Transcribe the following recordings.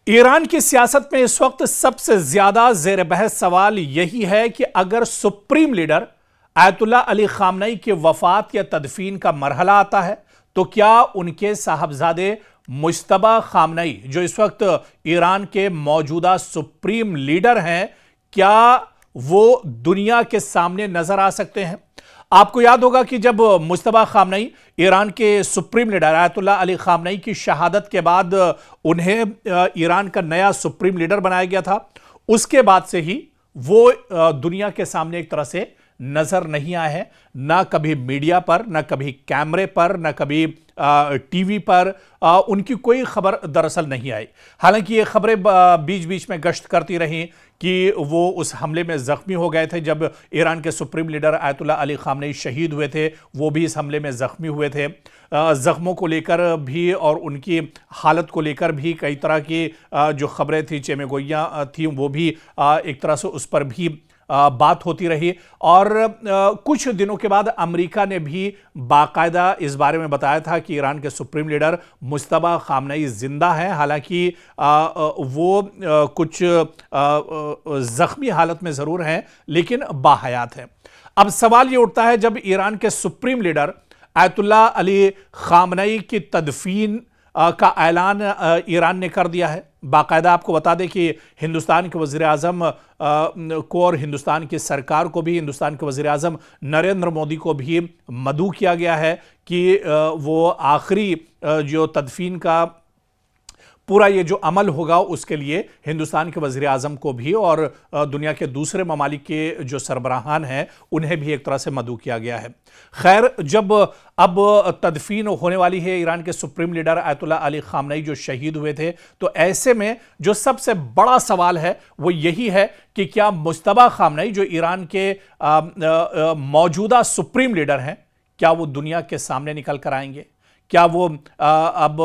Iran की सियासत में इस वक्त सबसे ज्यादा जेर बहस सवाल यही है कि अगर सुप्रीम लीडर आयतुल्ला अली खामनई की वफात या तदफीन का मरहला आता है तो क्या उनके साहबजादे मुज्तबा खामनई, जो इस वक्त ईरान के मौजूदा सुप्रीम लीडर हैं, क्या वो दुनिया के सामने नजर आ सकते हैं? आपको याद होगा कि जब मुज्तबा खामनई ईरान के सुप्रीम लीडर आयतुल्ला अली खामनई की शहादत के बाद उन्हें ईरान का नया सुप्रीम लीडर बनाया गया था, उसके बाद से ही वो दुनिया के सामने एक तरह से नजर नहीं आए हैं। ना कभी मीडिया पर, ना कभी कैमरे पर, ना कभी टीवी पर उनकी कोई खबर दरअसल नहीं आई। हालांकि ये खबरें बीच बीच में गश्त करती रहीं कि वो उस हमले में जख्मी हो गए थे। जब ईरान के सुप्रीम लीडर आयतुल्ला अली खामनई शहीद हुए थे, वो भी इस हमले में जख्मी हुए थे। जख्मों को लेकर भी और उनकी हालत को लेकर भी कई तरह की जो खबरें थी, चेमेगोइयाँ थी, वो भी एक तरह से उस पर भी बात होती रही। और कुछ दिनों के बाद अमेरिका ने भी बाकायदा इस बारे में बताया था कि ईरान के सुप्रीम लीडर मुज्तबा खामनई जिंदा हैं। हालांकि वो कुछ जख्मी हालत में ज़रूर हैं, लेकिन बाहयात हैं। अब सवाल ये उठता है, जब ईरान के सुप्रीम लीडर आयतुल्ला अली खामनई की तदफीन का ऐलान ईरान ने कर दिया है, बाकायदा आपको बता दें कि हिंदुस्तान के वज़ीर आज़म को और हिंदुस्तान की सरकार को भी, हिंदुस्तान के वज़ीर आज़म नरेंद्र मोदी को भी मदऊ किया गया है कि वो आखिरी जो तदफीन का पूरा ये जो अमल होगा उसके लिए हिंदुस्तान के वज़ीर आज़म को भी और दुनिया के दूसरे ममालिक के जो सरबराहान हैं उन्हें भी एक तरह से मदऊ किया गया है। खैर, जब अब तदफीन होने वाली है ईरान के सुप्रीम लीडर आयतुल्ला अली खामनई जो शहीद हुए थे, तो ऐसे में जो सबसे बड़ा सवाल है वो यही है कि क्या मुज्तबा खामनई, जो ईरान के मौजूदा सुप्रीम लीडर हैं, क्या वो दुनिया के सामने निकल कर आएंगे? क्या वो अब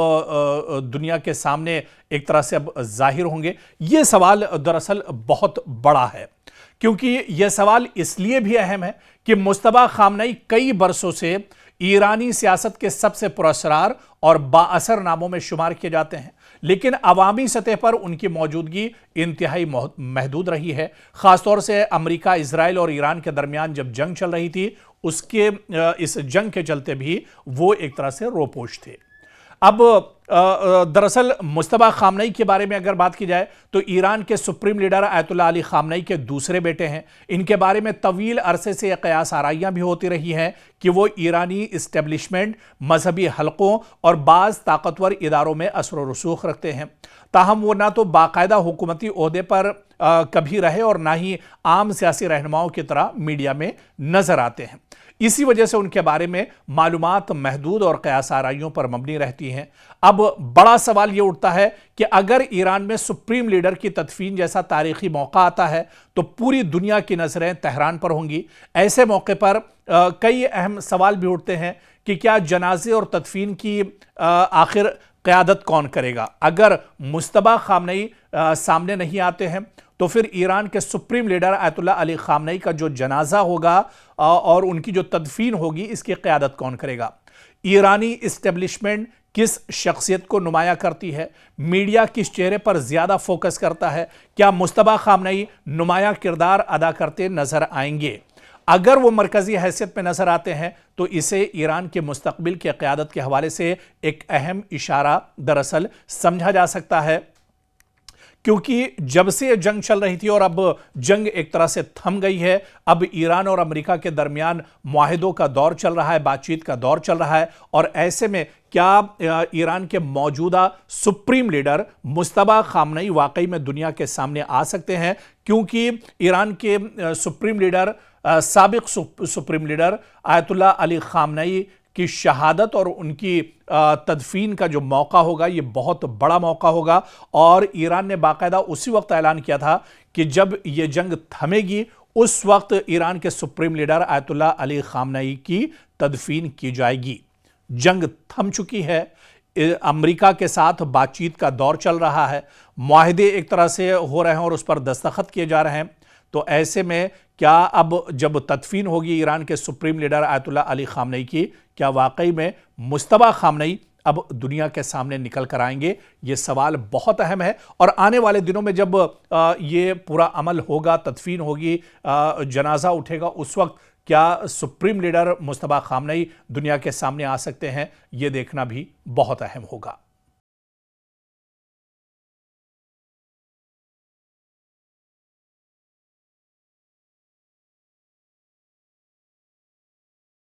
दुनिया के सामने एक तरह से अब जाहिर होंगे? ये सवाल दरअसल बहुत बड़ा है, क्योंकि यह सवाल इसलिए भी अहम है कि मुज्तबा खामनई कई बरसों से ईरानी सियासत के सबसे पुरस्कार और बाअसर नामों में शुमार किए जाते हैं, लेकिन अवामी सतह पर उनकी मौजूदगी इंतहाई महदूद रही है। ख़ासतौर से अमेरिका, इजराइल और ईरान के दरमियान जब जंग चल रही थी, उसके इस जंग के चलते भी वो एक तरह से रोपोश थे। अब दरअसल मुज्तबा खामनई के बारे में अगर बात की जाए तो ईरान के सुप्रीम लीडर आयतुल्ला अली खामनई के दूसरे बेटे हैं। इनके बारे में तवील अरसे से कयास आराइयाँ भी होती रही हैं कि वो ईरानी इस्टेब्लिशमेंट, मजहबी हलकों और बाज़ ताकतवर इदारों में असर व रसूख रखते हैं। ताहम वो ना तो बाकायदा हुकूमती ओहदे पर कभी रहे और ना ही आम सियासी रहनुमाओं की तरह मीडिया में नजर आते हैं। इसी वजह से उनके बारे में मालूमात महदूद और कयास आराइयों पर मबनी रहती हैं। अब बड़ा सवाल यह उठता है कि अगर ईरान में सुप्रीम लीडर की तदफीन जैसा तारीखी मौका आता है तो पूरी दुनिया की नजरें तेहरान पर होंगी। ऐसे मौके पर कई अहम सवाल भी उठते हैं कि क्या जनाजे और तदफीन की आखिर क़यादत कौन करेगा? अगर मुज्तबा खामनई सामने नहीं आते हैं तो फिर ईरान के सुप्रीम लीडर आयतुल्ला अली खामनई का जो जनाजा होगा और उनकी जो तदफीन होगी, इसकी क़यादत कौन करेगा? ईरानी इस्टेब्लिशमेंट किस शख्सियत को नुमाया करती है? मीडिया किस चेहरे पर ज़्यादा फोकस करता है? क्या मुज्तबा खामनई नुमाया किरदार अदा करते नज़र आएंगे? अगर वो मरकज़ी हैसियत में नज़र आते हैं तो इसे ईरान के मुस्तकबिल की क़यादत के हवाले से एक अहम इशारा दरअसल समझा जा सकता है, क्योंकि जब से जंग चल रही थी और अब जंग एक तरह से थम गई है, अब ईरान और अमेरिका के दरमियान मुआहिदों का दौर चल रहा है, बातचीत का दौर चल रहा है। और ऐसे में क्या ईरान के मौजूदा सुप्रीम लीडर मुज्तबा खामनई वाकई में दुनिया के सामने आ सकते हैं? क्योंकि ईरान के सुप्रीम लीडर, साबिक सुप्रीम लीडर आयतुल्ला अली खामनई की शहादत और उनकी तदफीन का जो मौका होगा, ये बहुत बड़ा मौका होगा। और ईरान ने बाकायदा उसी वक्त ऐलान किया था कि जब ये जंग थमेगी उस वक्त ईरान के सुप्रीम लीडर आयतुल्ला अली खामनई की तदफीन की जाएगी। जंग थम चुकी है, अमेरिका के साथ बातचीत का दौर चल रहा है, मुआहिदे एक तरह से हो रहे हैं और उस पर दस्तखत किए जा रहे हैं। तो ऐसे में क्या अब जब तदफीन होगी ईरान के सुप्रीम लीडर आयतुल्ला अली खामनई की, क्या वाकई में मुज्तबा खामनई अब दुनिया के सामने निकल कर आएंगे? ये सवाल बहुत अहम है और आने वाले दिनों में जब ये पूरा अमल होगा, तदफीन होगी, जनाजा उठेगा, उस वक्त क्या सुप्रीम लीडर मुस्तफा खामनई दुनिया के सामने आ सकते हैं? ये देखना भी बहुत अहम होगा।